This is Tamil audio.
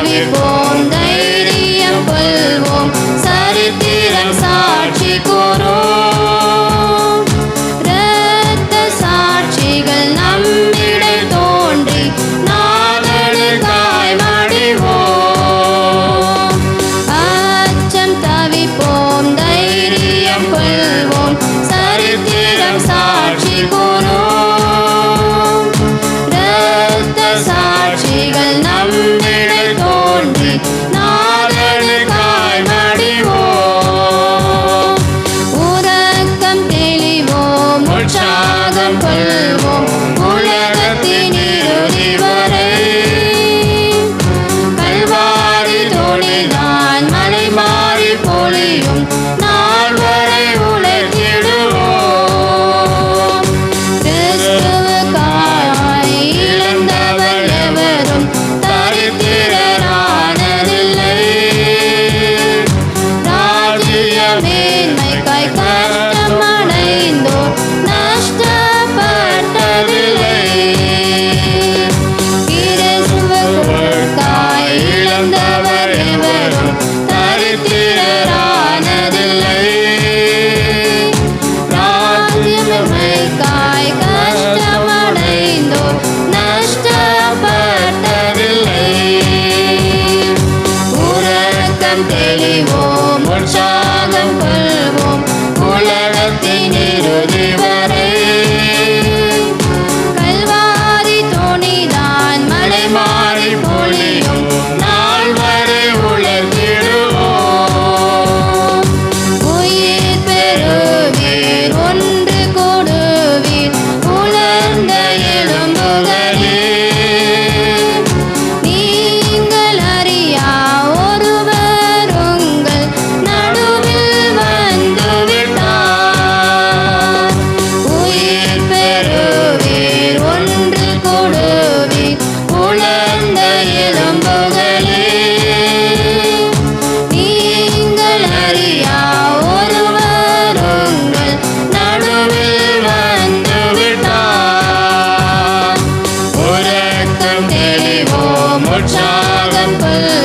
தவிப்போம், தைரியம் கொள்வோம், சரித்திரம் சாட்சி கூறும். இரத்த சாட்சிகள் நம்மிடை தோன்றி நாதனுக்காய் மடிவோம். அச்சம் தவிப்போம், தைரியம் கொள்வோம், சரித்திரம் சாட்சி கூறும். இரத்த சாட்சிகள் நம்மிடை தோன்றி நாதனுக்காய் மடிவோம். உறக்கம் தெளிவோம், உற்சாகம் கொள்வோம், உலகத்தின் இறுதி வரை. கல்வாரி தோணிதான் மலை மாறி பொழியும் நாள் வரை உழைத்திடுவோம். கிறிஸ்துவுக்காய் இழந்தவர் எவரும் தரித்திரரானதில்லை. ராஜ்ய மேன்மைக்காய் கஷ்டம் அடைந்தோர் நஷ்டப்பட்டதில்லை. கிறிஸ்துவுக்காய் இழந்தவர் எவரும் தரித்திரரானதில்லை. ராஜ்ய மேன்மைக்காய் கஷ்டம் அடைந்தோர் நஷ்டப்பட்டதில்லை. உறக்கம் தெளிவோம், உற்சாகம் கொள்வோம், உலகத்தின் இறுதி வரை. கல்வாரி தோணிதான் மலை மாறி பொழியும் நாள் வரை உழைத்திடுவோம். உயிர் பெறுவீர், ஒன்று கூடுவீர், உலர்ந்த எலும்புகளே. நீங்கள் அறியா ஒருவர் உங்கள் நடுவில் வந்துவிட்டார். உயிர் பெறுவீர், ஒன்று கூடுவீர், உலர்ந்த எலும்புகளே. நீங்கள் அறியா ஒருவர் உங்கள் நடுவில் வந்துவிட்டார். உறக்கம் தெளிவோம், உற்சாகம் கொள்வோம்,